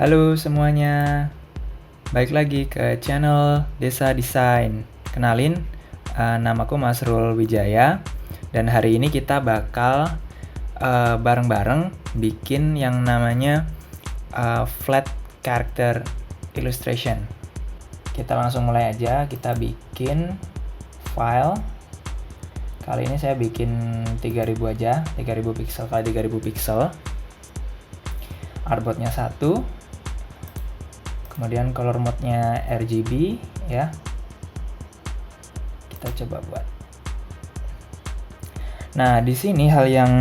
Halo semuanya, balik lagi ke channel Desa Desain. Kenalin, namaku Masrul Wijaya. Dan hari ini kita bakal bareng-bareng bikin yang namanya flat character illustration. Kita langsung mulai aja, kita bikin file. Kali ini saya bikin 3000 aja, 3000 pixel kali 3000 pixel. Artboardnya 1, kemudian color mode-nya RGB ya. Kita coba buat. Nah, di sini hal yang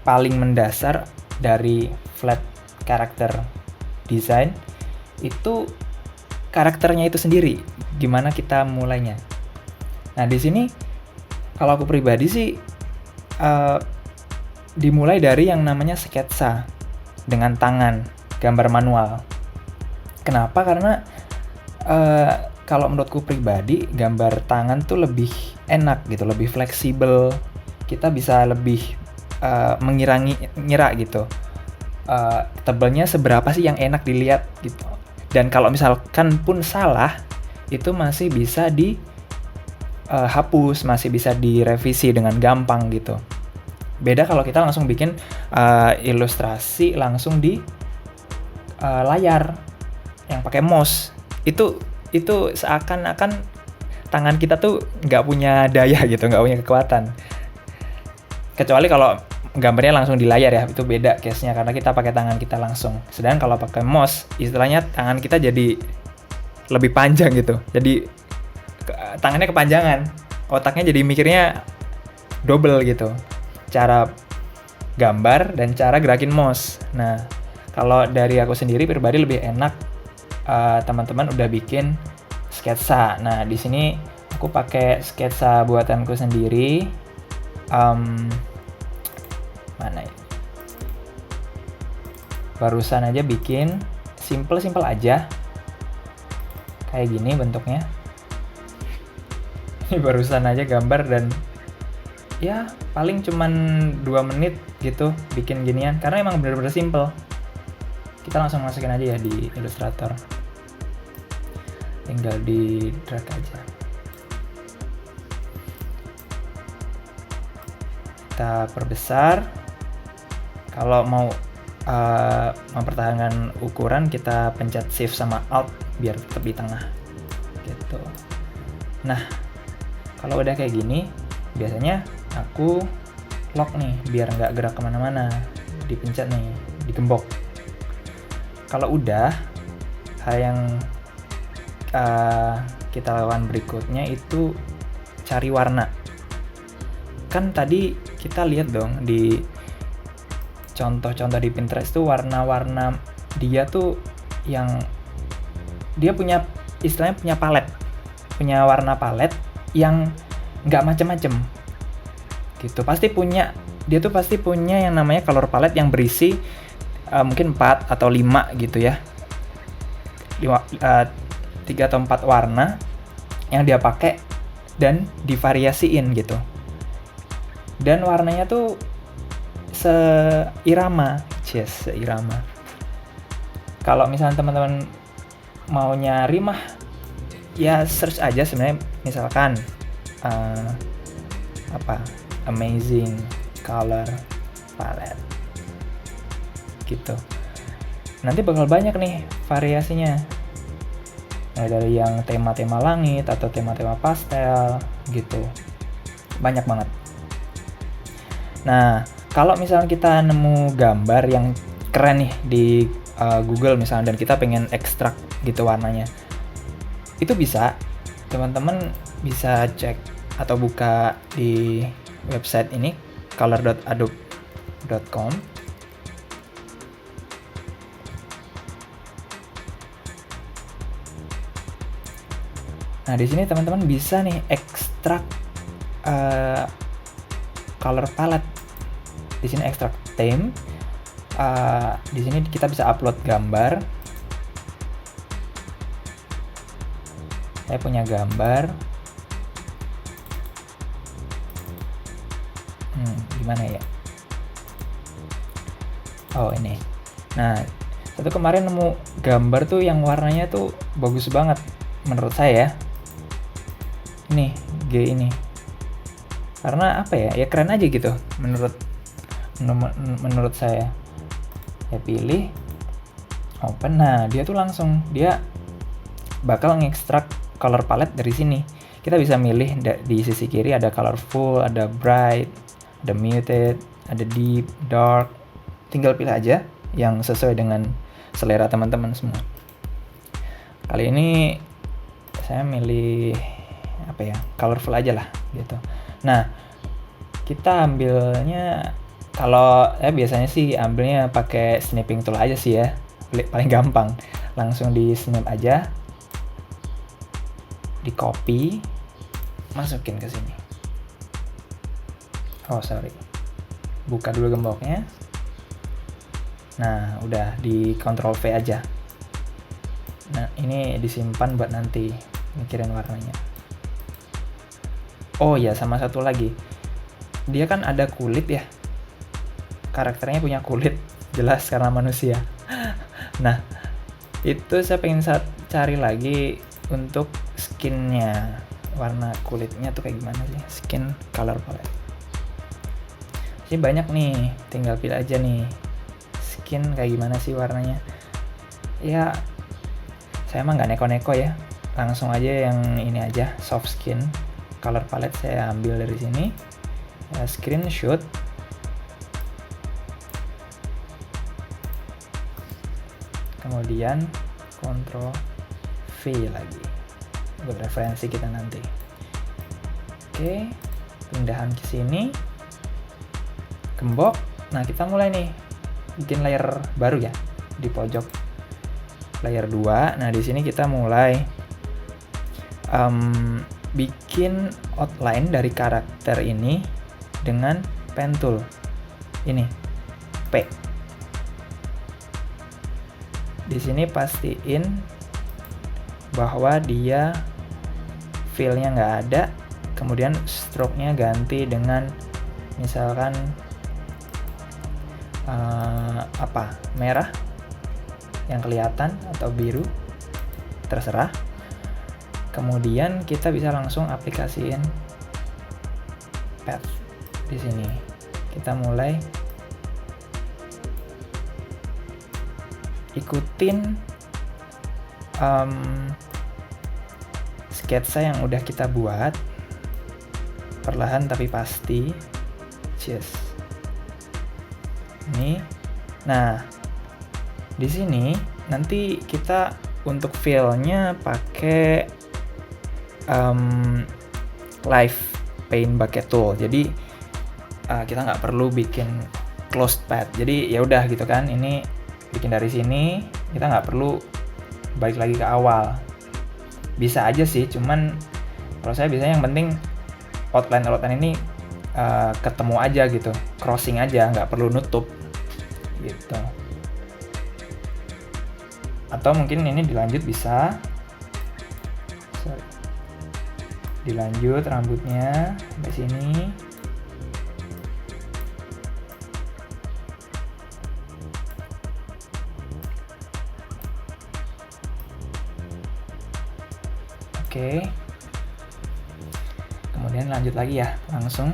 paling mendasar dari flat character design itu karakternya itu sendiri. Gimana kita mulainya? Nah, di sini kalau aku pribadi sih dimulai dari yang namanya sketsa dengan tangan, gambar manual. Kenapa? Karena kalau menurutku pribadi, gambar tangan tuh lebih enak gitu, lebih fleksibel. Kita bisa lebih mengira gitu. Tebalnya seberapa sih yang enak dilihat gitu. Dan kalau misalkan pun salah, itu masih bisa dihapus, masih bisa direvisi dengan gampang gitu. Beda kalau kita langsung bikin ilustrasi langsung di layar yang pakai mouse. Itu seakan-akan tangan kita tuh nggak punya daya gitu, nggak punya kekuatan. Kecuali kalau gambarnya langsung di layar ya, itu beda case-nya karena kita pakai tangan kita langsung. Sedangkan kalau pakai mouse, istilahnya tangan kita jadi lebih panjang gitu. Jadi tangannya kepanjangan, otaknya jadi mikirnya double gitu. Cara gambar dan cara gerakin mouse. Nah, kalau dari aku sendiri pribadi lebih enak teman-teman udah bikin sketsa. Nah, di sini aku pakai sketsa buatanku sendiri. Mana ini? Barusan aja bikin, simple aja. Kayak gini bentuknya. Ini barusan aja gambar dan ya paling cuman 2 menit gitu bikin ginian karena emang bener-bener simple. Kita langsung masukin aja ya di Illustrator, tinggal di drag aja. Kita perbesar. Kalau mau mempertahankan ukuran, kita pencet Shift sama Alt biar tetap di tengah gitu. Nah, kalau udah kayak gini biasanya aku lock nih biar nggak gerak kemana-mana, dipencet nih, digembok. Kalau udah, hal yang kita lakukan berikutnya itu cari warna. Kan tadi kita lihat dong di contoh-contoh di Pinterest tuh warna-warna dia tuh yang dia punya istilahnya punya palet, punya warna palet yang nggak macem-macem gitu. Dia tuh pasti punya yang namanya color palette yang berisi mungkin 4 atau 5 gitu ya, 3 atau 4 warna yang dia pakai dan divariasiin gitu, dan warnanya tuh seirama. Kalau misalnya teman-teman mau nyari mah ya search aja sebenarnya, misalkan amazing color palette gitu. Nanti bakal banyak nih variasinya. Nah, dari yang tema-tema langit atau tema-tema pastel gitu. Banyak banget. Nah, kalau misalnya kita nemu gambar yang keren nih di Google misalnya dan kita pengen ekstrak gitu warnanya, itu bisa teman-teman bisa cek atau buka di website ini color.adobe.com. Nah, di sini teman-teman bisa nih ekstrak color palette. Di sini ekstrak theme. Di sini kita bisa upload gambar. Saya punya gambar. Gimana ya? Oh, ini. Nah, Itu kemarin nemu gambar tuh yang warnanya tuh bagus banget menurut saya ya. Ini G ini. Karena apa ya? Ya keren aja gitu menurut saya. Ya pilih open. Nah, dia tuh langsung dia bakal ngekstrak color palette dari sini. Kita bisa milih di sisi kiri ada colorful, ada bright, ada muted, ada deep, dark. Tinggal pilih aja yang sesuai dengan selera teman-teman semua. Kali ini saya milih apa ya? Colorful aja lah gitu. Nah, kita ambilnya kalau biasanya sih ambilnya pakai snipping tool aja sih ya. Paling gampang. Langsung di snap aja. Di copy, masukin ke sini. Oh, sorry. Buka dulu gemboknya. Nah, udah di Ctrl V aja. Nah, ini disimpan buat nanti mikirin warnanya. Oh ya, sama satu lagi. Dia kan ada kulit ya. Karakternya punya kulit, jelas karena manusia. Nah, itu saya pengen cari lagi untuk skinnya, warna kulitnya tuh kayak gimana sih, skin color palette. Ini banyak nih, tinggal pilih aja nih skin kayak gimana sih warnanya. Ya saya emang nggak neko-neko ya, langsung aja yang ini aja, soft skin color palette saya ambil dari sini ya, screenshot. Kemudian Ctrl V lagi buat referensi kita nanti. Oke, pindahan ke sini, gembok. Nah, kita mulai nih bikin layer baru ya di pojok layer 2. Nah, di sini kita mulai bikin outline dari karakter ini dengan pen tool ini P. Di sini pastiin bahwa dia fill-nya nggak ada, kemudian stroke-nya ganti dengan misalkan merah yang kelihatan atau biru, terserah. Kemudian kita bisa langsung aplikasiin path di sini. Kita mulai ikutin sketsa yang udah kita buat, perlahan tapi pasti. Cheers. Ini. Nah, di sini nanti kita untuk fill-nya pakai live paint bucket tool. Jadi kita nggak perlu bikin closed path. Jadi ya udah gitu kan. Ini bikin dari sini, kita nggak perlu balik lagi ke awal. Bisa aja sih, cuman kalau saya biasanya yang penting outline ini ketemu aja gitu, crossing aja, nggak perlu nutup gitu. Atau mungkin ini dilanjut bisa. Dilanjut rambutnya sampai sini. Oke. Kemudian lanjut lagi ya, langsung.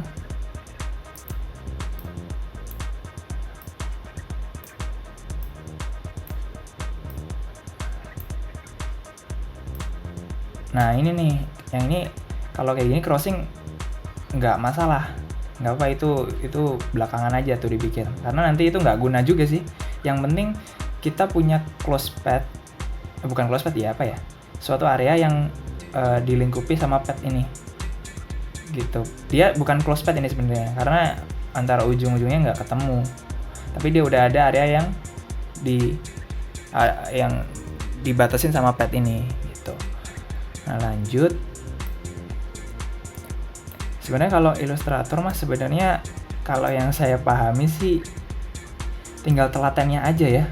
Nah, ini nih, yang ini kalau kayak gini crossing nggak masalah, nggak apa, itu belakangan aja tuh dibikin, karena nanti itu nggak guna juga sih. Yang penting kita punya close path, bukan close path ya, apa ya, suatu area yang dilingkupi sama path ini gitu. Dia bukan close path ini sebenarnya, karena antara ujung-ujungnya nggak ketemu, tapi dia udah ada area yang dibatasin sama path ini gitu. Nah, lanjut. Sebenarnya kalau Illustrator mas, sebenarnya kalau yang saya pahami sih tinggal telatennya aja ya.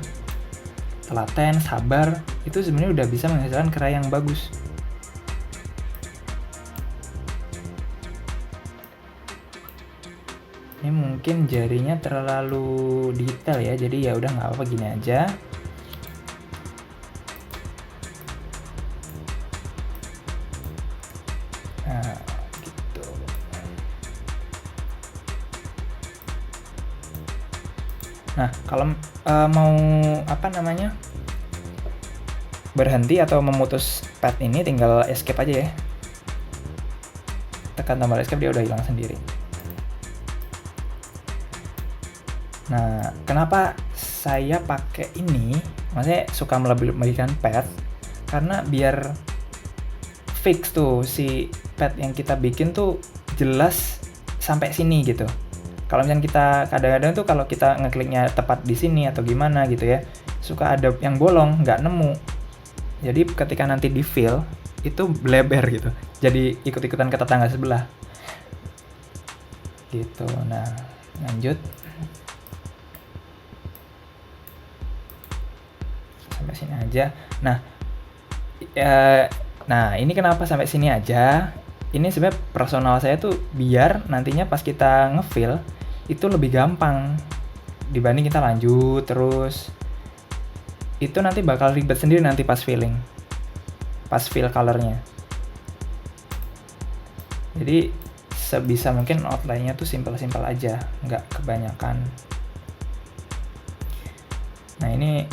Telaten, sabar, itu sebenarnya udah bisa menghasilkan karya yang bagus. Ini mungkin jarinya terlalu detail ya, jadi ya udah nggak apa-apa, gini aja. Nah, kalau mau apa namanya, berhenti atau memutus pad ini, tinggal escape aja ya. Tekan tombol escape, dia udah hilang sendiri. Nah, kenapa saya pakai ini? Maksudnya suka melebih-lebihkan pad, karena biar fix tuh si pad yang kita bikin tuh jelas sampai sini gitu. Kalau misalnya kita kadang-kadang tuh kalau kita ngekliknya tepat di sini atau gimana gitu ya, suka ada yang bolong, nggak nemu. Jadi ketika nanti di fill itu bleber gitu, jadi ikut-ikutan ke tetangga sebelah gitu. Nah, lanjut sampai sini aja. Nah ini kenapa sampai sini aja? Ini sebenarnya personal saya tuh biar nantinya pas kita ngefill itu lebih gampang dibanding kita lanjut terus. Itu nanti bakal ribet sendiri nanti pas filling, pas fill colornya. Jadi sebisa mungkin outline-nya tuh simpel-simpel aja, nggak kebanyakan. Nah ini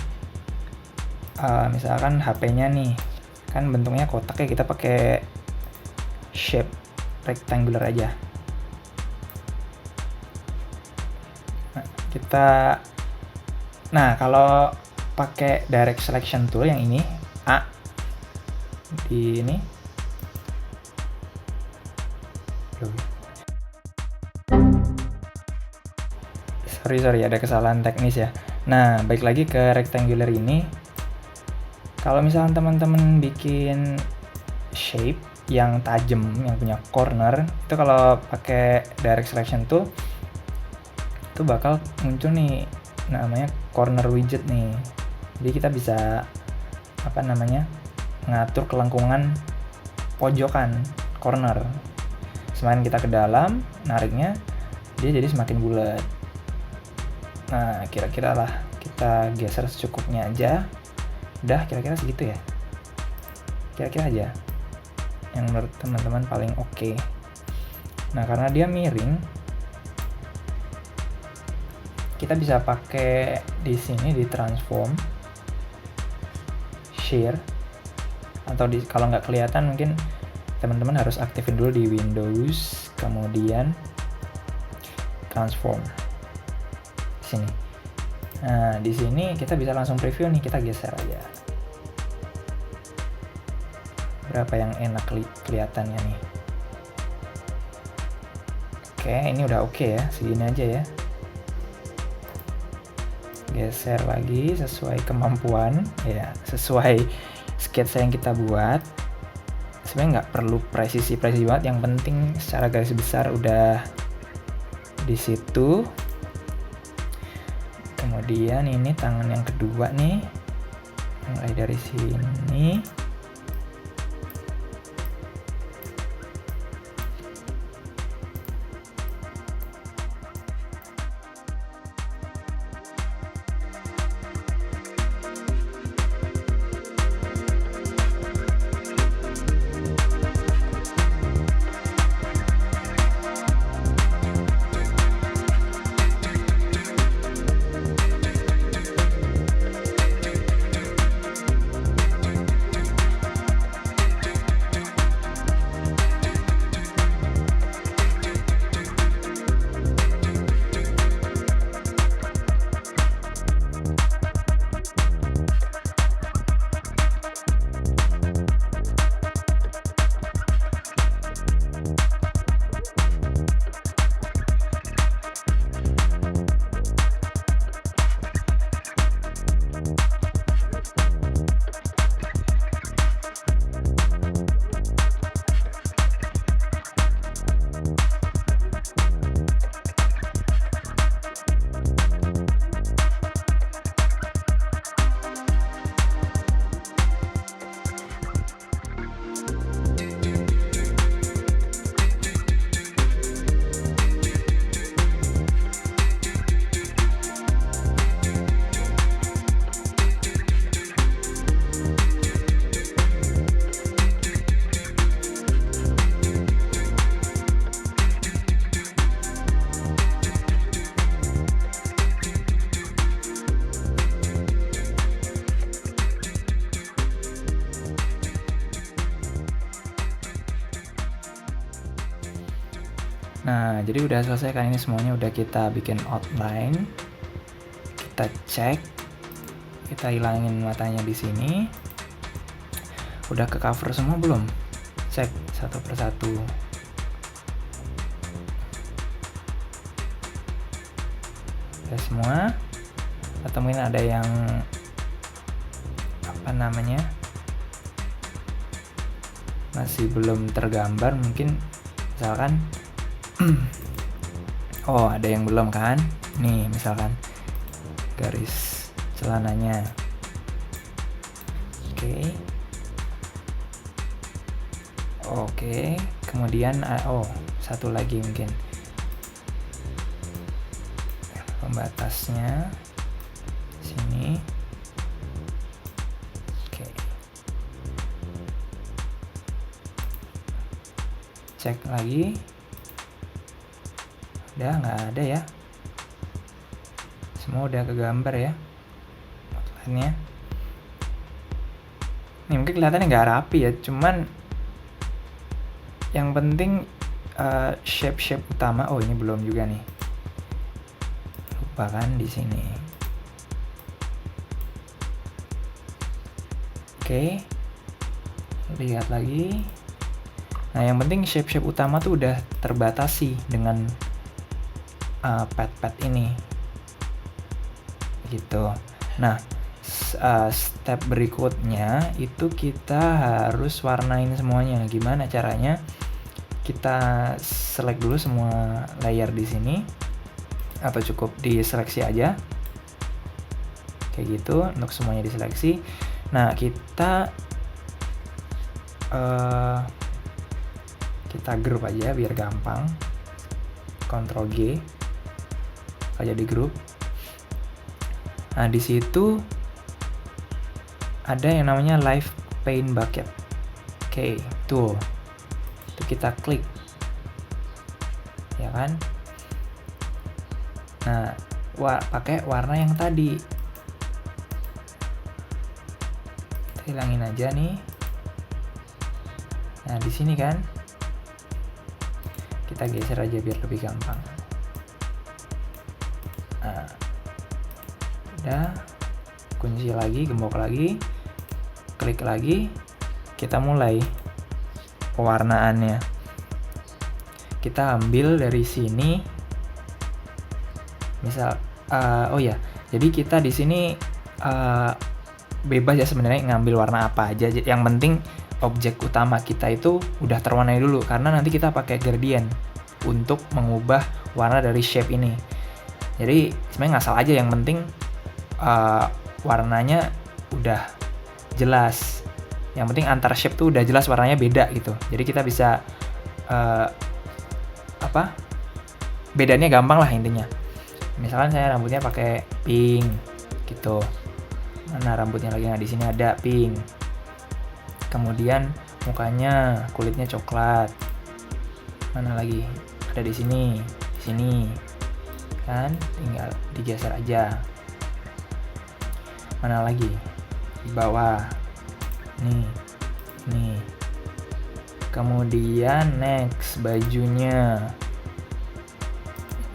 misalkan HP-nya nih kan bentuknya kotak ya, kita pakai shape rectangular aja. Nah kalau pakai direct selection tool yang ini A di ini, sorry ada kesalahan teknis ya. Nah balik lagi ke rectangular ini. Kalau misalnya teman-teman bikin shape yang tajam, yang punya corner, itu kalau pakai direct selection tool itu bakal muncul nih namanya corner widget nih. Jadi kita bisa apa namanya, ngatur kelengkungan pojokan corner. Semakin kita ke dalam nariknya, dia jadi semakin bulat. Nah kira-kira lah kita geser secukupnya aja. Udah kira-kira segitu ya, kira-kira aja yang menurut teman-teman paling oke. Nah karena dia miring, kita bisa pakai di sini di transform, share, atau kalau nggak kelihatan mungkin teman-teman harus aktifin dulu di Windows, kemudian transform sini. Nah di sini kita bisa langsung preview nih, kita geser aja berapa yang enak kelihatannya nih. Oke, ini udah oke ya, segini aja ya. Geser lagi sesuai kemampuan ya, sesuai sketsa yang kita buat. Sebenarnya nggak perlu presisi banget, yang penting secara garis besar udah di situ. Kemudian ini tangan yang kedua nih, mulai dari sini. Nah, jadi udah selesai kan, ini semuanya udah kita bikin outline. Kita cek, kita hilangin matanya di sini. Udah ke cover semua belum? Cek satu persatu. Udah semua. Atau mungkin ada yang apa namanya masih belum tergambar, mungkin misalkan oh ada yang belum kan, nih misalkan garis celananya. Oke, kemudian oh satu lagi mungkin pembatasnya sini. Cek lagi, udah nggak ada ya, semua udah kegambar ya outline-nya. Nih mungkin kelihatannya nggak rapi ya, cuman yang penting shape utama. Oh ini belum juga nih, lupa kan di sini. Oke, lihat lagi. Nah yang penting shape utama tuh udah terbatasi dengan pad ini gitu. Nah step berikutnya itu kita harus warnain semuanya. Gimana caranya? Kita select dulu semua layer di sini, atau cukup diseleksi aja kayak gitu. Untuk semuanya diseleksi. Nah kita group aja biar gampang. Ctrl G aja di group. Nah di situ ada yang namanya Live Paint Bucket. Oke, tuh itu kita klik ya kan. Nah pakai warna yang tadi, kita hilangin aja nih. Nah di sini kan kita geser aja biar lebih gampang. Nah, udah, kunci lagi, gembok lagi, klik lagi, kita mulai pewarnaannya. Kita ambil dari sini, misal, oh ya, jadi kita di sini bebas ya sebenarnya ngambil warna apa aja. Yang penting objek utama kita itu udah terwarnai dulu, karena nanti kita pakai gradient untuk mengubah warna dari shape ini. Jadi sebenarnya nggak salah aja, yang penting warnanya udah jelas. Yang penting antar shape tuh udah jelas warnanya beda gitu. Jadi kita bisa bedanya gampang lah intinya. Misalkan saya rambutnya pakai pink gitu. Mana rambutnya lagi? Nah di sini ada pink. Kemudian mukanya, kulitnya coklat. Mana lagi? Ada di sini, kan? Tinggal digeser aja. Mana lagi? Di bawah. Nih. Kemudian next bajunya.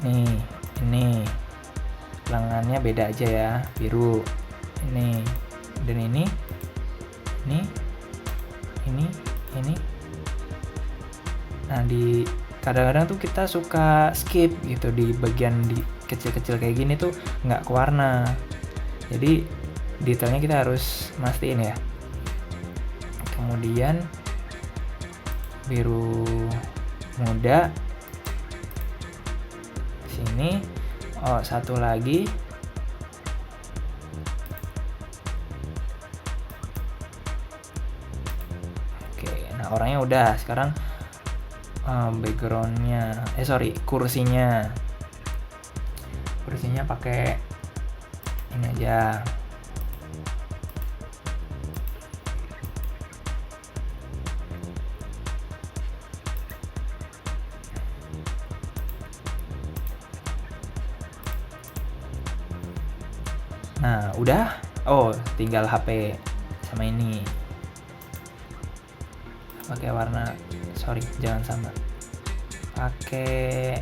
Nih, ini. Lengannya beda aja ya, biru. Ini. Dan ini. Nah di kadang-kadang tuh kita suka skip gitu di bagian di kecil-kecil kayak gini tuh nggak ke warna. Jadi detailnya kita harus mastiin ya. Kemudian biru muda sini. Oh satu lagi. Orangnya udah, sekarang backgroundnya kursinya pakai ini aja. Nah udah, tinggal HP sama ini pakai warna, jangan sama, pakai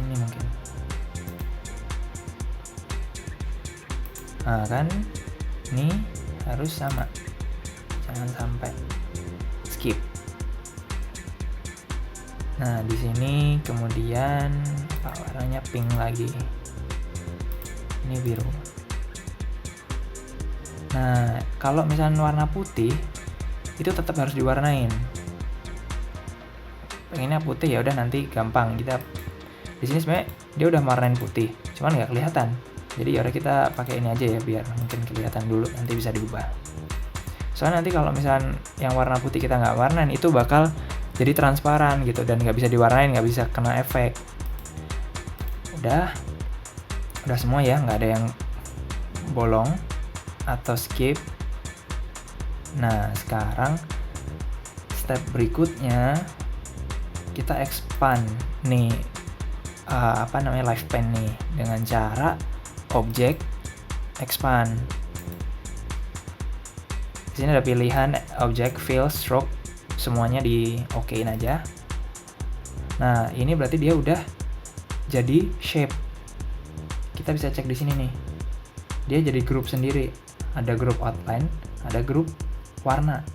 ini mungkin. Nah kan, ini harus sama, jangan sampai skip. Nah di sini kemudian warnanya pink lagi, ini biru. Nah kalau misalnya warna putih itu tetap harus diwarnain. Pengennya putih ya udah nanti gampang, kita di sini sebenarnya dia udah warnain putih, cuman nggak kelihatan. Jadi ya udah kita pakai ini aja ya biar mungkin kelihatan dulu, nanti bisa diubah. Soalnya nanti kalau misalnya yang warna putih kita nggak warnain itu bakal jadi transparan gitu dan nggak bisa diwarnain, nggak bisa kena efek. Udah semua ya, nggak ada yang bolong atau skip. Nah sekarang step berikutnya kita expand nih live pen nih dengan cara object expand. Di sini ada pilihan object, fill, stroke, semuanya di okein aja. Nah ini berarti dia udah jadi shape. Kita bisa cek di sini nih, dia jadi grup sendiri. Ada grup outline, ada grup warna.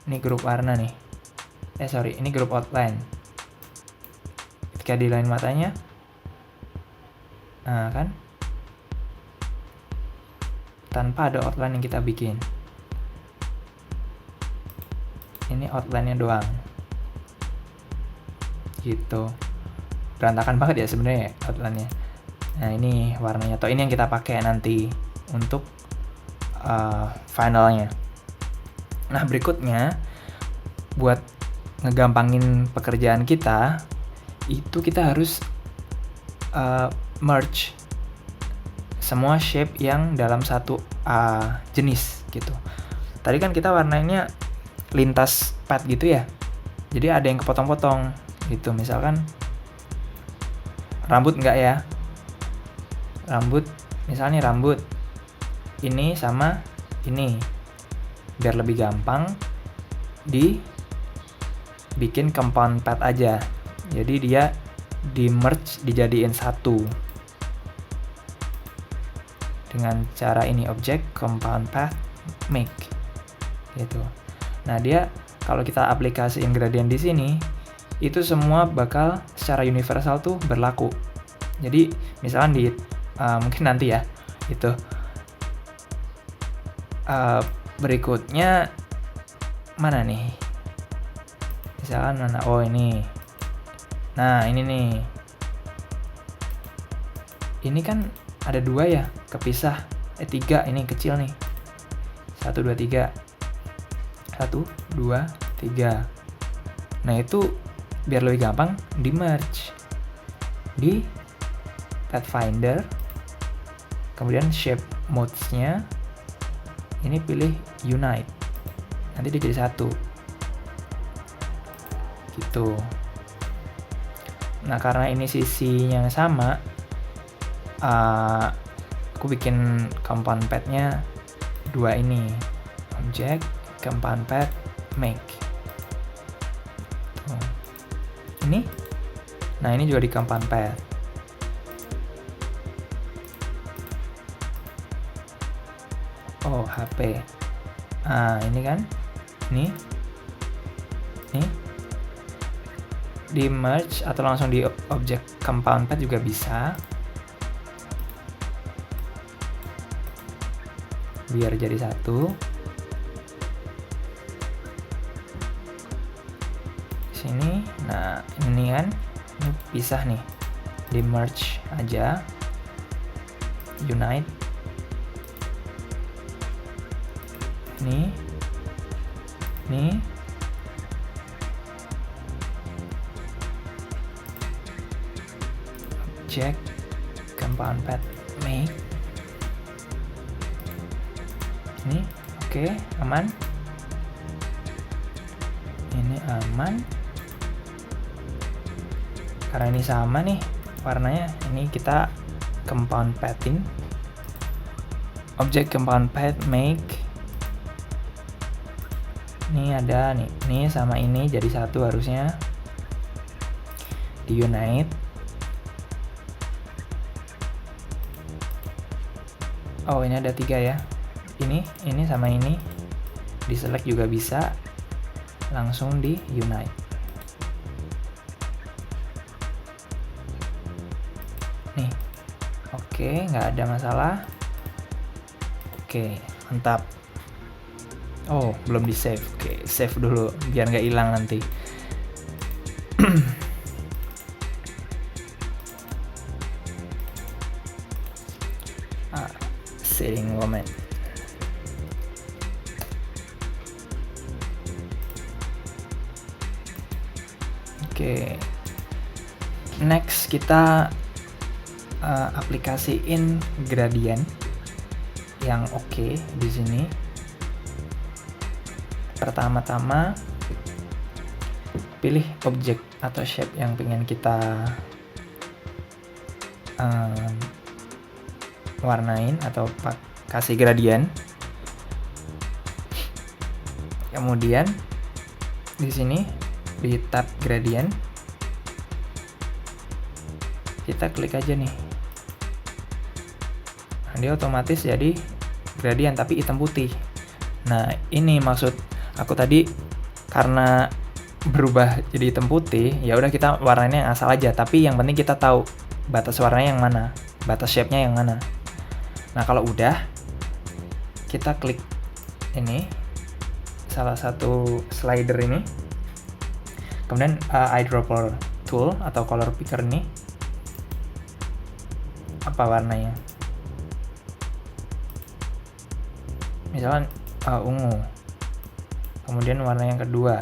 Ini grup warna nih. Ini grup outline. Ketika di line matanya, nah kan, tanpa ada outline yang kita bikin. Ini outline-nya doang. Gitu. Berantakan banget ya sebenarnya outline-nya. Nah ini warnanya, atau ini yang kita pakai nanti untuk finalnya. Nah berikutnya buat ngegampangin pekerjaan kita, itu kita harus merge semua shape yang dalam satu jenis gitu. Tadi kan kita warnanya lintas pad gitu ya, jadi ada yang kepotong-potong gitu. Misalkan rambut enggak ya, misalnya rambut ini sama ini, biar lebih gampang dibikin compound pad aja. Jadi dia di merge, dijadiin satu dengan cara ini, object compound path make gitu. Nah dia kalau kita aplikasiin gradient di sini, itu semua bakal secara universal tuh berlaku. Jadi misalkan di mungkin nanti ya itu berikutnya mana nih, misalkan mana, ini. Nah ini nih, ini kan ada 2 ya, kepisah. 3, ini kecil nih. 1, 2, 3. 1, 2, 3. Nah itu biar lebih gampang di merge di Pathfinder, kemudian shape modes-nya ini pilih unite, nanti dia jadi satu gitu. Nah karena ini sisinya sama, aku bikin compound pad-nya 2 ini, object compound pad make. Tuh. Ini, nah ini juga di compound pad. Oh HP. Ini kan, ini di merge atau langsung di object compound pad juga bisa, biar jadi satu. Sini, nah ini kan, ini pisah nih, di merge aja, unite. Nih object compound pad make. Ini oke, aman. Ini aman karena ini sama nih warnanya. Ini kita compound padding, object compound pad make Ini ada nih, ini sama ini jadi satu harusnya. Di unite. Oh, ini ada 3 ya. Ini sama ini. Di select juga bisa. Langsung di unite. Nih. Oke, nggak ada masalah. Oke, mantap. Oh, belum di save. Oke, save dulu biar nggak hilang nanti. Setting moment. Oke. Next kita aplikasiin gradient yang oke di sini. Pertama-tama pilih objek atau shape yang pengen kita warnain atau kasih gradient. Kemudian di sini di tab gradient kita klik aja nih. Nah, dia otomatis jadi gradient tapi hitam putih. Nah, ini maksud aku tadi, karena berubah jadi hitam putih, ya udah kita warnanya yang asal aja, tapi yang penting kita tahu batas warnanya yang mana, batas shape-nya yang mana. Nah, kalau udah, kita klik ini, salah satu slider ini, kemudian eyedropper tool atau color picker ini, apa warnanya? Misalkan ungu. Kemudian warna yang kedua.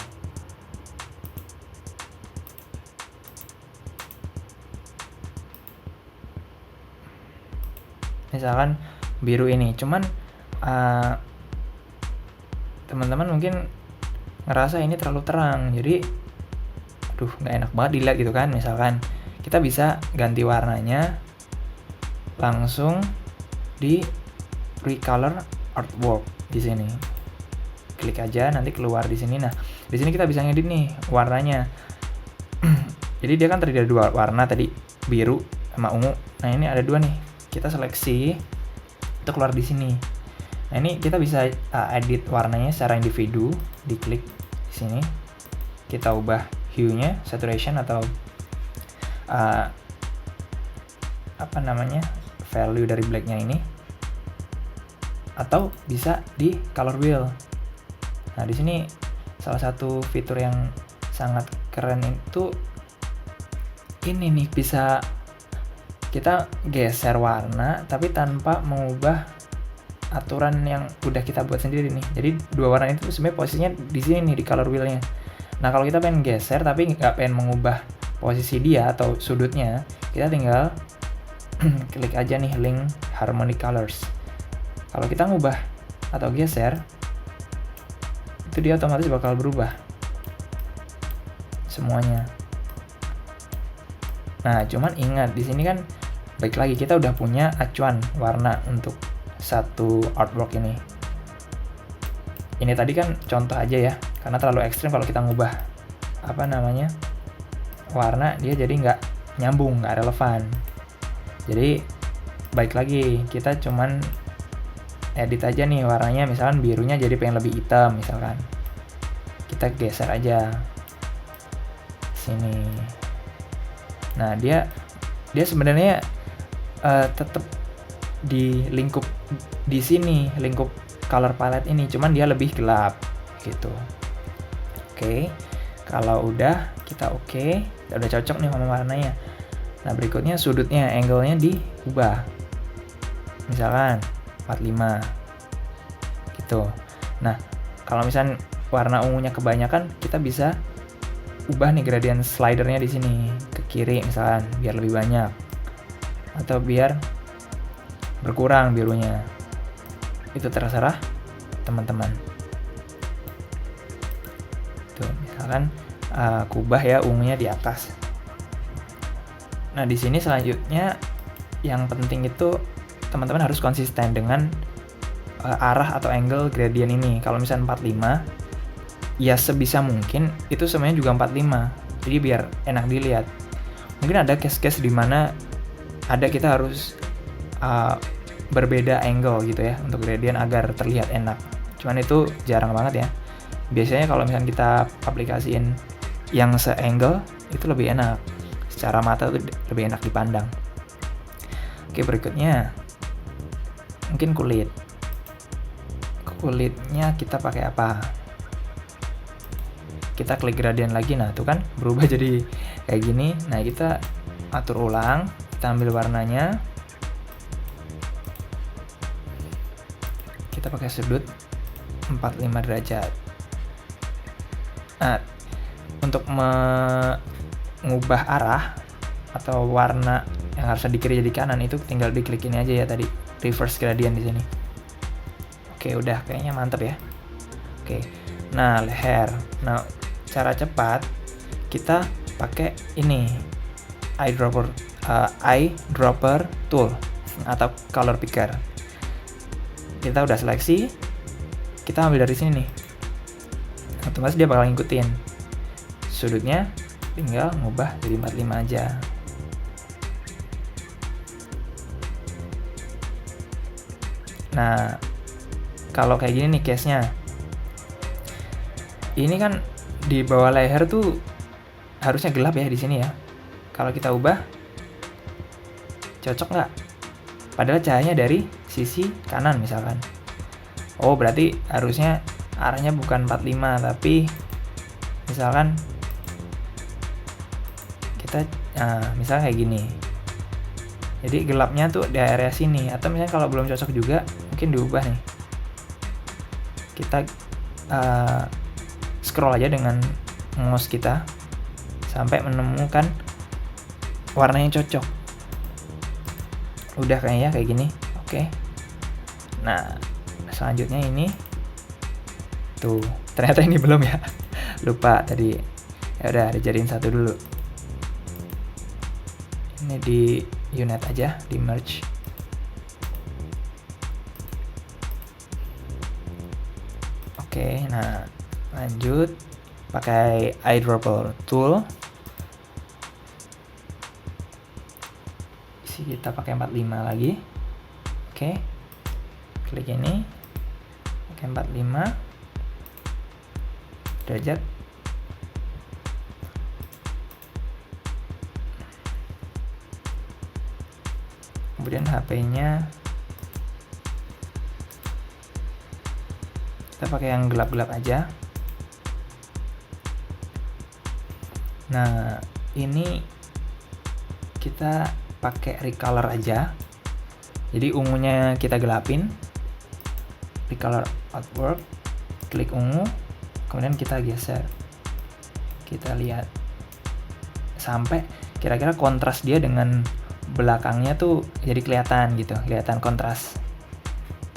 Misalkan biru ini, cuman teman-teman mungkin ngerasa ini terlalu terang, jadi aduh nggak enak banget dilihat gitu kan. Misalkan kita bisa ganti warnanya langsung di recolor artwork di sini. Klik aja, nanti keluar di sini. Nah, di sini kita bisa ngedit nih warnanya. Jadi dia kan terdiri dari 2 warna tadi, biru sama ungu. Nah, ini ada 2 nih. Kita seleksi itu keluar di sini. Nah, ini kita bisa edit warnanya secara individu, diklik di sini. Kita ubah hue-nya, saturation atau value dari black-nya ini. Atau bisa di color wheel. Nah, di sini salah satu fitur yang sangat keren itu ini nih, bisa kita geser warna tapi tanpa mengubah aturan yang udah kita buat sendiri nih. Jadi 2 warna itu sebenarnya posisinya di sini nih di color wheel-nya. Nah, kalau kita pengen geser tapi nggak pengen mengubah posisi dia atau sudutnya, kita tinggal klik aja nih link harmonic colors. Kalau kita ngubah atau geser, itu dia otomatis bakal berubah semuanya. Nah, cuman ingat di sini kan baik lagi kita udah punya acuan warna untuk satu artwork ini. Ini tadi kan contoh aja ya, karena terlalu ekstrim kalau kita ngubah warna, dia jadi nggak nyambung, nggak relevan. Jadi baik lagi kita cuman edit aja nih warnanya, misalkan birunya jadi pengen lebih hitam misalkan. Kita geser aja sini. Nah, dia sebenarnya tetap di lingkup di sini, lingkup color palette ini, cuman dia lebih gelap gitu. Oke. Kalau udah kita udah cocok nih sama warnanya. Nah, berikutnya sudutnya, angle-nya diubah. Misalkan 45 gitu. Nah, kalau misalnya warna ungunya kebanyakan, kita bisa ubah nih gradient slidernya di sini ke kiri misalkan biar lebih banyak, atau biar berkurang birunya. Itu terserah teman-teman. Tuh, misalkan aku ubah ya ungunya di atas. Nah, di sini selanjutnya yang penting itu teman-teman harus konsisten dengan arah atau angle gradient ini. Kalau misalnya 45, ya sebisa mungkin itu semuanya juga 45. Jadi biar enak dilihat. Mungkin ada case-case dimana kita harus berbeda angle gitu ya untuk gradient agar terlihat enak. Cuman itu jarang banget ya. Biasanya kalau misalnya kita aplikasiin yang se-angle itu lebih enak. Secara mata itu lebih enak dipandang. Oke, berikutnya mungkin kulit. Kulitnya kita pakai apa? Kita klik gradient lagi, nah tuh kan berubah jadi kayak gini. Nah kita atur ulang, kita ambil warnanya, kita pakai sudut 45 derajat. Nah untuk mengubah arah atau warna yang harusnya di kiri jadi kanan itu tinggal diklik ini aja ya tadi, reverse gradient di sini. Oke, udah kayaknya mantep ya. Oke, nah leher. Nah cara cepat kita pakai ini eyedropper tool atau color picker. Kita udah seleksi, kita ambil dari sini nih, otomatis dia bakal ngikutin sudutnya, tinggal ngubah jadi 45 aja. Nah kalau kayak gini nih case-nya, ini kan di bawah leher tuh harusnya gelap ya di sini ya. Kalau kita ubah, cocok nggak? Padahal cahayanya dari sisi kanan misalkan. Oh berarti harusnya arahnya bukan 45 tapi misalkan kita misalnya kayak gini. Jadi gelapnya tuh di area sini. Atau misalnya kalau belum cocok juga mungkin diubah nih. Kita scroll aja dengan mouse kita sampai menemukan warna yang cocok. Udah kayaknya kayak gini. Oke. Nah selanjutnya ini tuh, ternyata ini belum ya. Lupa tadi. Ya udah dijadiin satu dulu. Ini di unit aja, di merge. Oke, nah lanjut pakai eyedropper tool. Kita pakai 45 lagi. Oke. Klik ini. Pakai 45 derajat. Kemudian HP-nya kita pakai yang gelap-gelap aja. Nah, ini kita pakai recolor aja. Jadi ungunya kita gelapin. Recolor artwork, klik ungu, kemudian kita geser. Kita lihat sampai kira-kira kontras dia dengan belakangnya tuh jadi kelihatan gitu, kelihatan kontras,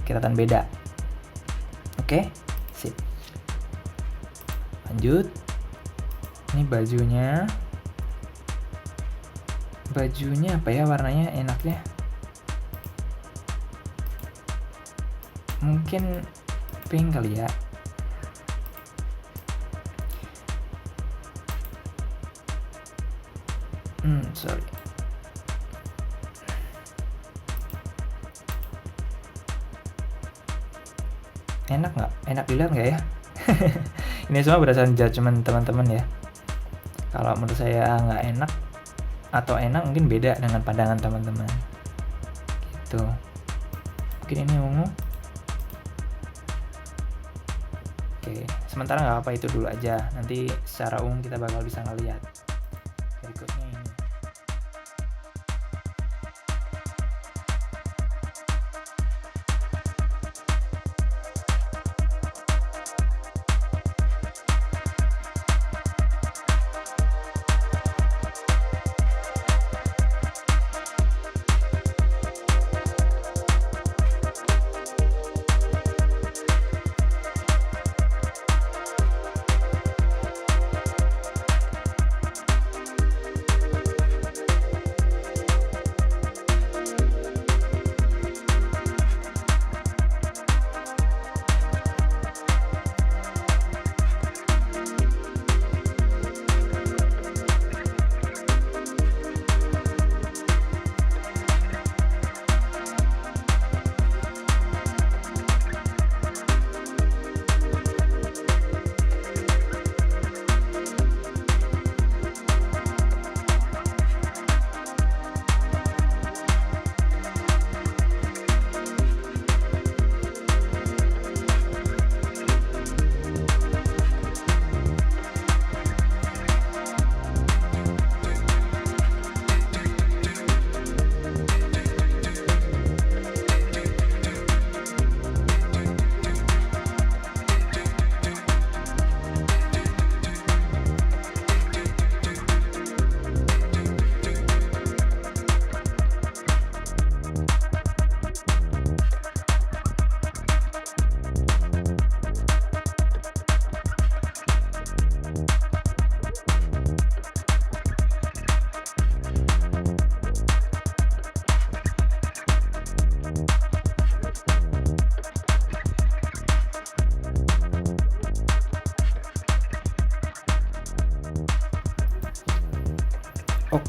kelihatan beda. Oke, sip. Lanjut. Ini bajunya apa ya warnanya enaknya? Mungkin pink kali ya. Sorry. Enak nggak? Enak dilihat nggak ya? Ini semua berdasarkan judgement teman-teman ya. Kalau menurut saya nggak enak atau enak mungkin beda dengan pandangan teman-teman. Gitu. Mungkin ini ungu. Oke, sementara nggak apa itu dulu aja. Nanti secara umum kita bakal bisa ngeliat. Berikutnya ini.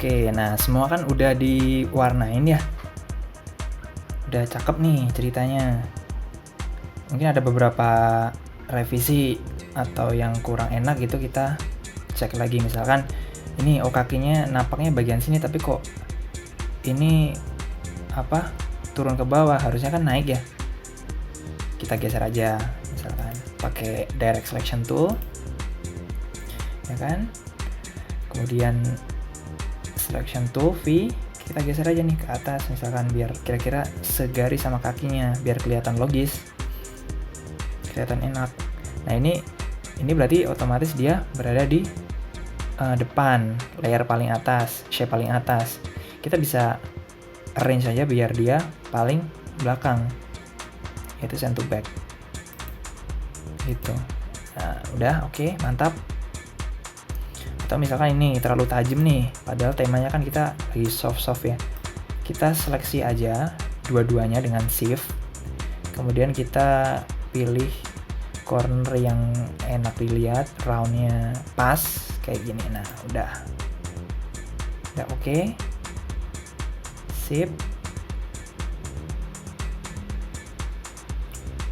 Oke, nah semua kan udah diwarnain ya. Udah cakep nih ceritanya. Mungkin ada beberapa revisi atau yang kurang enak gitu, kita cek lagi. Misalkan ini kakinya napaknya bagian sini tapi kok ini turun ke bawah, harusnya kan naik ya. Kita geser aja, misalkan pakai direct selection tool ya kan. Kemudian selection tool V, kita geser aja nih ke atas misalkan, biar kira-kira segaris sama kakinya, biar kelihatan logis, kelihatan enak. Nah ini berarti otomatis dia berada di depan, layer paling atas, shape paling atas. Kita bisa arrange aja biar dia paling belakang, yaitu send to back gitu. Nah udah, oke, mantap. Atau misalkan ini terlalu tajam nih, padahal temanya kan kita lagi soft ya, kita seleksi aja dua-duanya dengan shift, kemudian kita pilih corner yang enak dilihat, roundnya pas kayak gini. Nah udah oke. Sip.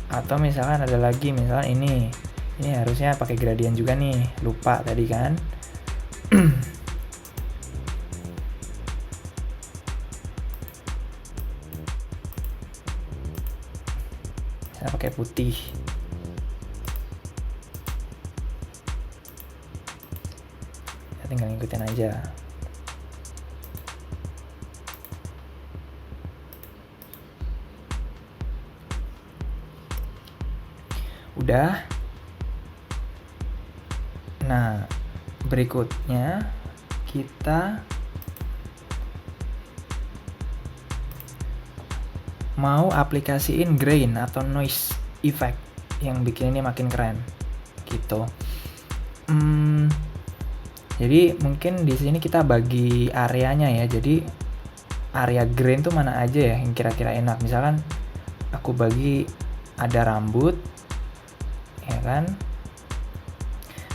Atau misalkan ada lagi, misalkan ini harusnya pakai gradient juga nih, lupa tadi kan. Saya pakai putih. Ya, tinggal ngikutin aja. Udah. Nah, berikutnya kita mau aplikasiin grain atau noise effect yang bikin ini makin keren gitu. Jadi mungkin di sini kita bagi areanya ya. Jadi area grain tuh mana aja ya yang kira-kira enak. Misalkan aku bagi ada rambut ya kan.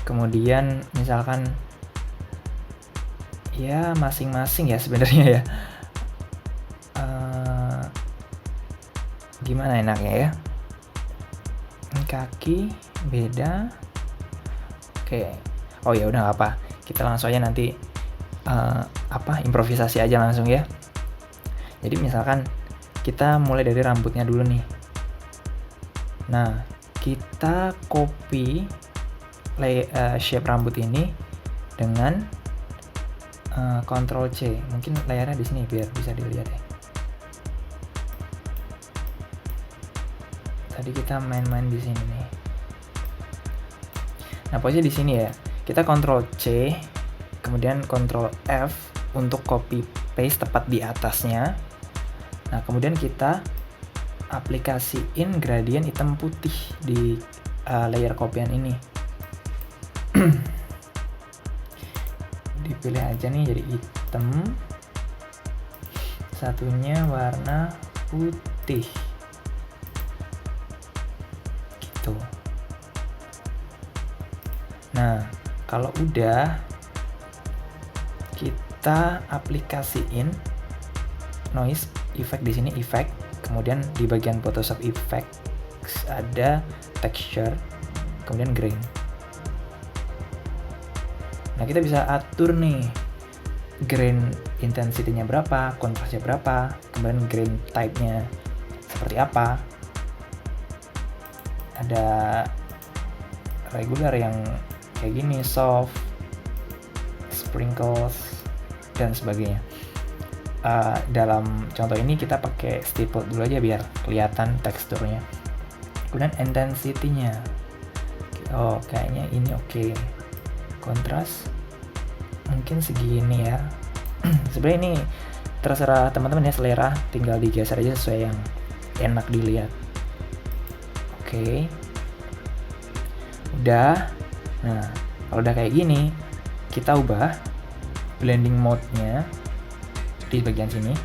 Kemudian misalkan ya masing-masing ya sebenarnya ya. Gimana enaknya ya? Kaki beda. Oke. Oh ya udah nggak apa. Kita langsung aja nanti improvisasi aja langsung ya. Jadi misalkan kita mulai dari rambutnya dulu nih. Nah, kita copy shape rambut ini dengan Ctrl C. Mungkin layarnya di sini biar bisa dilihat ya. Tadi kita main-main di sini nih. Nah, posisi di sini ya. Kita Ctrl C, kemudian Ctrl F untuk copy paste tepat di atasnya. Nah, kemudian kita aplikasiin gradient hitam putih di layer copyan ini. Dipilih aja nih jadi hitam, satunya warna putih gitu. Nah, kalau udah, kita aplikasiin noise effect di sini, effect, kemudian di bagian Photoshop effects ada texture, kemudian grain. Nah, kita bisa atur nih grain intensity-nya berapa, kontrasnya berapa, kemudian grain type-nya seperti apa. Ada regular yang kayak gini, soft, sprinkles, dan sebagainya. Dalam contoh ini kita pakai stipple dulu aja biar kelihatan teksturnya. Kemudian intensity-nya. Oh, kayaknya ini oke. Kontras mungkin segini ya. Sebenarnya ini terserah teman-teman ya, selera, tinggal digeser aja sesuai yang enak dilihat. Oke. Udah. Nah, kalau udah kayak gini, kita ubah blending mode-nya di bagian sini,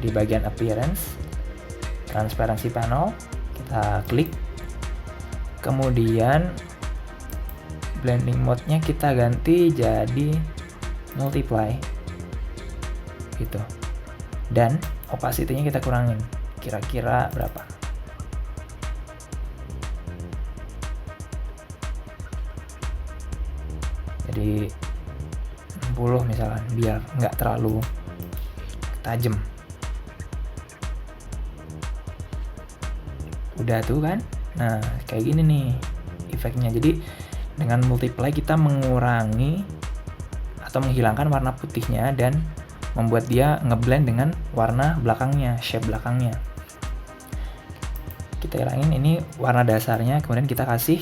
di bagian appearance, transparency panel, kita klik, kemudian blending mode-nya kita ganti jadi multiply. gitu. Dan opacity-nya kita kurangin, kira-kira berapa? Jadi 60 misalkan, biar nggak terlalu tajam. Udah tuh kan. Nah kayak gini nih efeknya. Jadi dengan multiply kita mengurangi atau menghilangkan warna putihnya dan membuat dia ngeblend dengan warna belakangnya, shape belakangnya. Kita hilangin ini warna dasarnya, kemudian kita kasih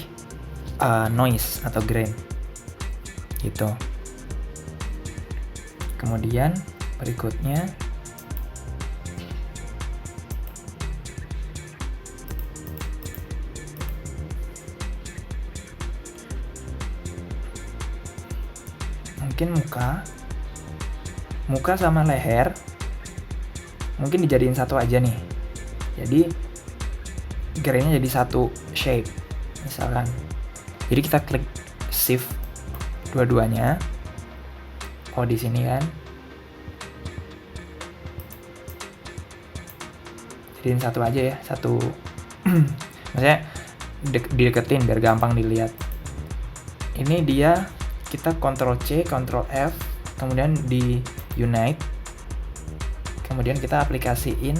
noise atau grain gitu. Kemudian berikutnya mungkin muka sama leher mungkin dijadiin satu aja nih. Jadi grainnya jadi satu shape misalkan. Jadi kita klik shift dua-duanya. Oh di sini kan. Jadiin satu aja ya, satu. Maksudnya dideketin biar gampang dilihat. Ini dia, kita Ctrl C, Ctrl F, kemudian di unite, kemudian kita aplikasiin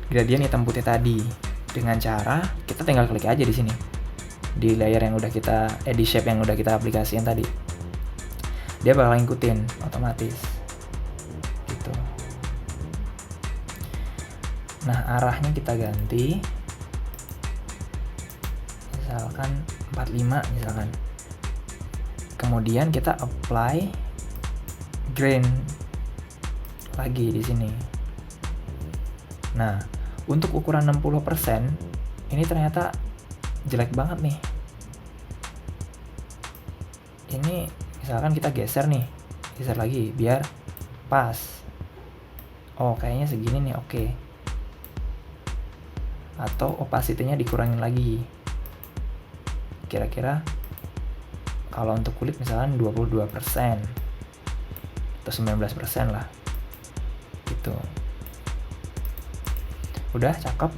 gradient hitam putih tadi dengan cara kita tinggal klik aja di sini di layer yang udah kita di shape yang udah kita aplikasiin tadi, dia bakal ngikutin otomatis gitu. Nah arahnya kita ganti, misalkan 45 misalkan. Kemudian kita apply grain lagi di sini. Nah, untuk ukuran 60% ini ternyata jelek banget nih. Ini misalkan kita geser lagi biar pas. Oh, kayaknya segini nih, oke. Atau opacity-nya dikurangin lagi. Kira-kira kalau untuk kulit misalkan 22% atau 19% lah gitu. Udah cakep.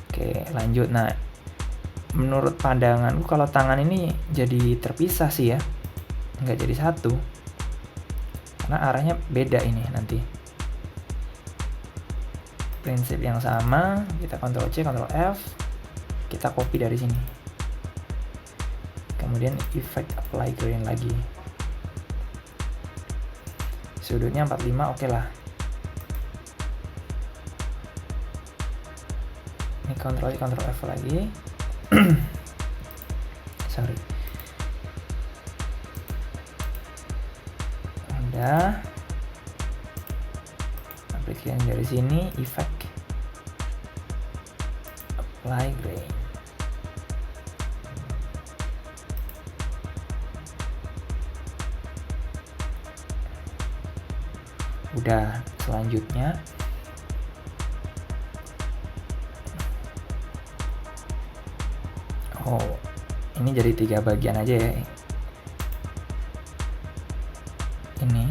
Oke lanjut. Nah menurut pandanganku kalau tangan ini jadi terpisah sih ya, nggak jadi satu karena arahnya beda ini nanti. Prinsip yang sama, kita Ctrl C, Ctrl F, kita copy dari sini. Kemudian effect apply grain lagi. Sudutnya 45 oke lah. Ini Ctrl C, Ctrl F lagi. Sorry. Udah. Aplikasikan dari sini, effect apply grain. Udah, selanjutnya ini jadi 3 bagian aja ya. Ini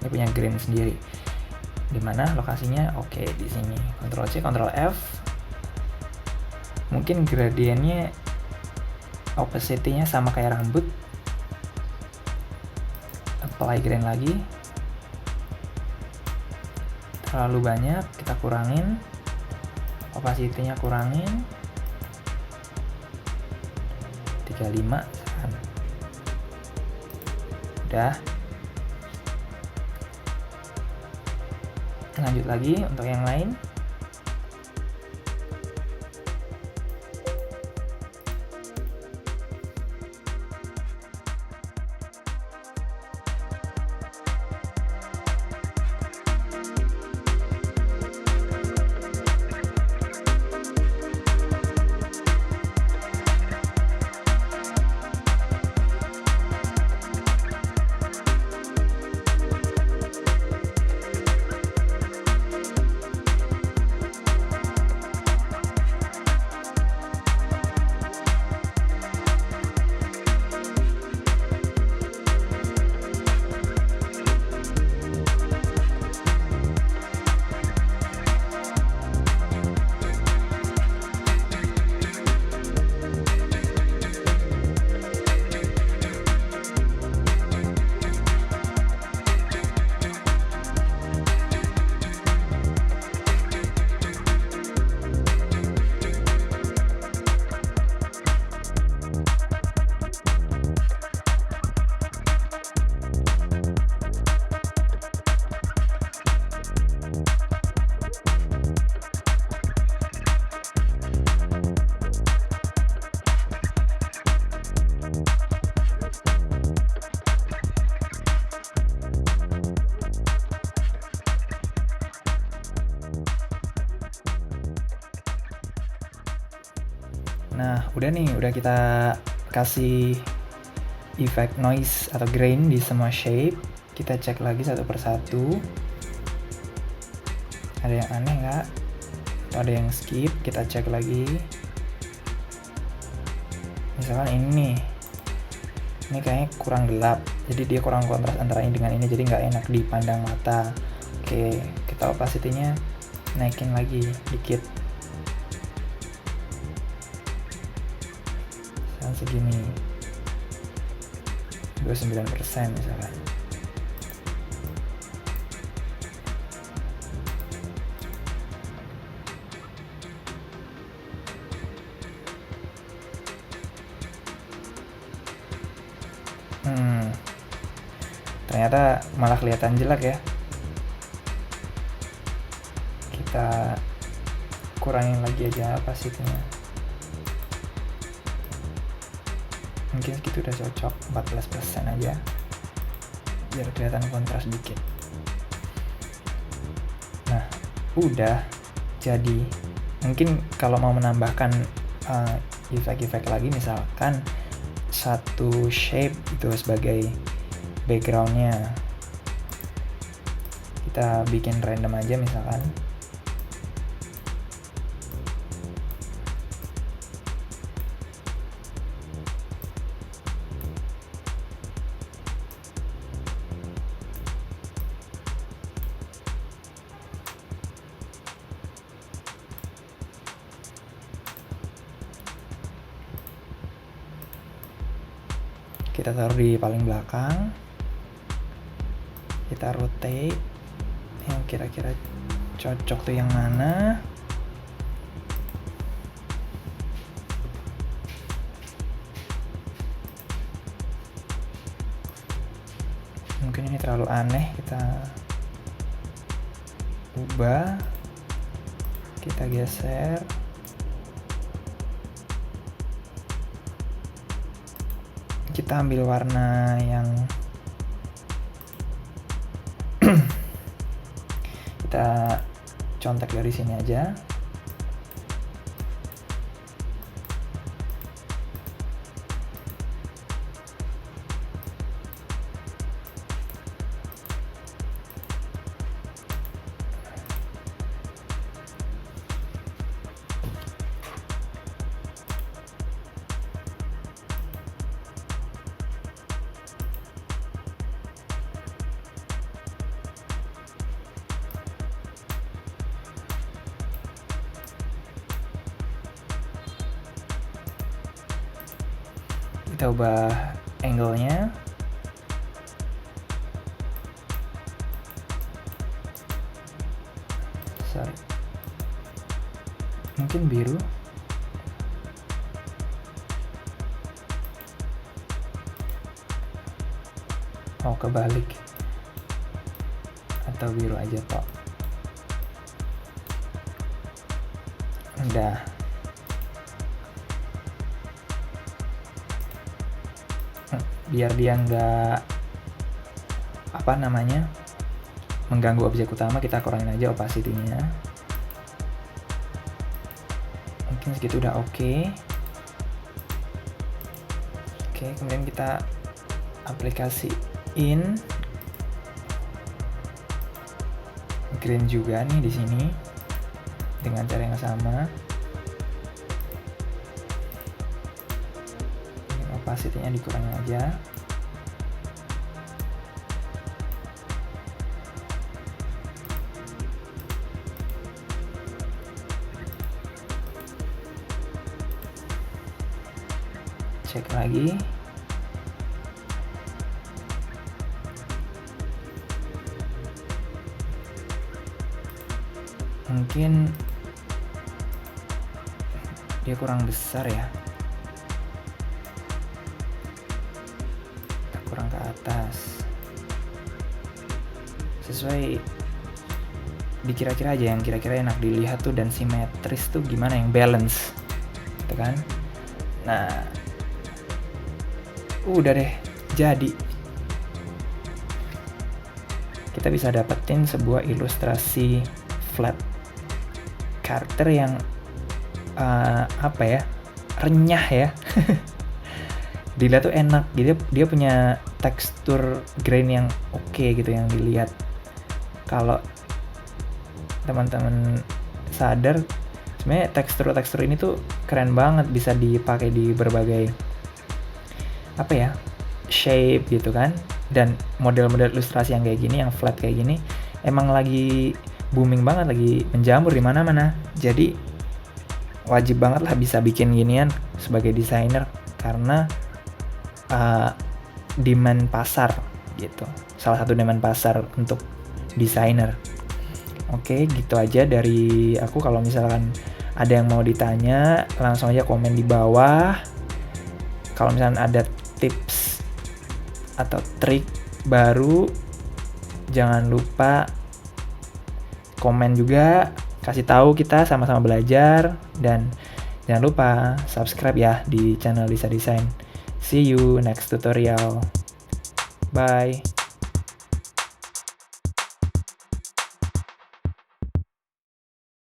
punya grain sendiri. Dimana lokasinya? Oke, di sini. Ctrl C, Ctrl F. Mungkin gradiennya opacity-nya sama kayak rambut. Apply grain lagi. Terlalu banyak, kita kurangin. Opacity-nya kurangin. 35. Udah. Lanjut lagi untuk yang lain. Udah nih, udah kita kasih effect noise atau grain di semua shape. Kita cek lagi satu persatu. Ada yang aneh nggak? Atau ada yang skip? Kita cek lagi. Misalkan ini kayaknya kurang gelap, jadi dia kurang kontras antara ini dengan ini, jadi nggak enak dipandang mata. Oke, kita opacity-nya naikin lagi dikit, segini 29% misalkan. Ternyata malah kelihatan jelek ya. Kita kurangin lagi aja opacity-nya. Mungkin segitu udah cocok, 14% aja biar kelihatan kontras dikit. Nah, udah jadi. Mungkin kalau mau menambahkan efek-efek lagi, misalkan satu shape itu sebagai backgroundnya, kita bikin random aja misalkan. Kita taruh di paling belakang, kita rotate yang kira-kira cocok tuh yang mana. Mungkin ini terlalu aneh, kita ubah, kita geser. Kita ambil warna yang kita contek dari sini aja. Kita ubah angle-nya. Sorry. Mungkin biru. Oh, kebalik. Atau biru aja, Pak. Udah. Biar dia nggak mengganggu objek utama, kita kurangin aja opacity-nya. Mungkin segitu udah oke. Oke, kemudian kita aplikasiin green juga nih di sini dengan cara yang sama. Opacity-nya dikurangin aja. Cek lagi. Mungkin dia kurang besar ya. Kurang ke atas, sesuai dikira-kira aja yang kira-kira enak dilihat tuh dan simetris tuh gimana, yang balance gitu kan. Nah, udah deh jadi. Kita bisa dapetin sebuah ilustrasi flat karakter yang renyah ya. Dilihat tuh enak, dia punya tekstur grain yang oke gitu yang dilihat. Kalau teman-teman sadar, sebenarnya tekstur ini tuh keren banget, bisa dipakai di berbagai shape gitu kan. Dan model-model ilustrasi yang kayak gini, yang flat kayak gini, emang lagi booming banget, lagi menjamur di mana-mana. Jadi wajib banget lah bisa bikin ginian sebagai desainer, karena demand pasar gitu. Salah satu demand pasar untuk desainer. Oke, gitu aja dari aku. Kalau misalkan ada yang mau ditanya, langsung aja komen di bawah. Kalau misalkan ada tips atau trik baru, jangan lupa komen juga, kasih tahu, kita sama-sama belajar. Dan jangan lupa subscribe ya di channel Lisa Design. See you next tutorial. Bye.